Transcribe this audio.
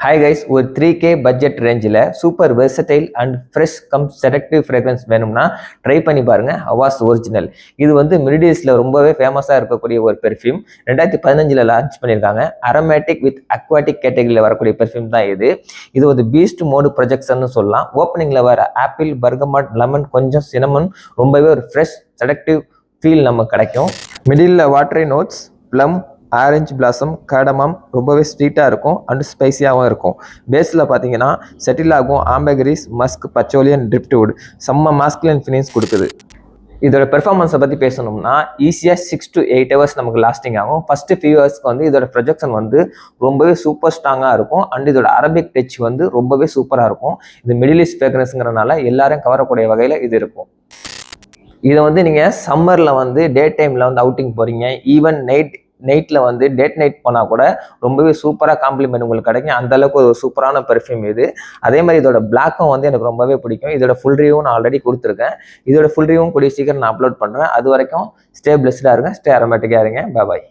Hi guys, ஒரு 3K budget ரேஞ்சில் super versatile and fresh come seductive fragrance வேணும்னா try பண்ணி பாருங்க. அவாஸ் ஒரிஜினல். இது வந்து மிடில்ஸ்ல ரொம்பவே ஃபேமஸாக இருக்கக்கூடிய ஒரு பெர்ஃப்யூம். 2015 லான்ச் பண்ணியிருக்காங்க. அரோமேட்டிக் வித் அக்வாட்டிக் கேட்டகரியில் வரக்கூடிய பெர்ஃப்யூம் தான் இது. இது ஒரு பீஸ்ட் மோடு ப்ரொஜெக்ஷன் சொல்லலாம். ஓப்பனிங்ல வர ஆப்பிள், பர்கமாட், லெமன், கொஞ்சம் சினமன், ரொம்பவே ஒரு ஃப்ரெஷ் செடக்டிவ் ஃபீல் நமக்கு கிடைக்கும். Middle watery notes, plum, orange blossom, cardamom ரொம்பவே ஸ்வீட்டாக இருக்கும் அண்ட் ஸ்பைசியாகவும் இருக்கும். பேஸில் பார்த்தீங்கன்னா செட்டில் ஆகும் ஆம்பகரிஸ், மஸ்க், பச்சோலியன், ட்ரிப்ட்வுட் செம்ம மாஸ்குலின் ஃபினிஷ் கொடுக்குது. இதோட பெர்ஃபார்மன்ஸை பற்றி பேசணும்னா ஈஸியாக 6 to 8 hours நமக்கு லாஸ்டிங் ஆகும். ஃபர்ஸ்ட் ஃபியூ ஹவர்ஸ்க்கு வந்து இதோட ப்ரொஜெக்ஷன் வந்து ரொம்பவே சூப்பர் ஸ்ட்ராங்காக இருக்கும் அண்ட் இதோட அரபிக் டச் வந்து ரொம்பவே சூப்பராக இருக்கும். இது மிடில் ஈஸ்ட் ஃப்ரேக்ரன்ஸுங்கிறனால எல்லாரும் கவரக்கூடிய வகையில் இது இருக்கும். இதை வந்து நீங்கள் சம்மரில் வந்து டே டைமில் வந்து அவுட்டிங் போகிறீங்க, ஈவன் நைட்டில் வந்து டேட் நைட் போனால் கூட ரொம்பவே சூப்பராக காம்ப்ளிமெண்ட் உங்களுக்கு கிடைக்கும். அந்த அளவுக்கு ஒரு சூப்பரான பெர்ஃப்யூம் இது. அதே மாதிரி இதோட பிளாக்கும் வந்து எனக்கு ரொம்பவே பிடிக்கும். இதோட ஃபுல் ரிவ்யூ நான் ஆல்ரெடி கொடுத்துருக்கேன். இதோட ஃபுல் ரிவ்யூவும் கூடிய சீக்கிரம் நான் அப்லோட் பண்ணுறேன். அது வரைக்கும் ஸ்டே பிளஸ்டாக இருங்க, ஸ்டே அரோமேட்டிக்காக இருங்க. பாய்.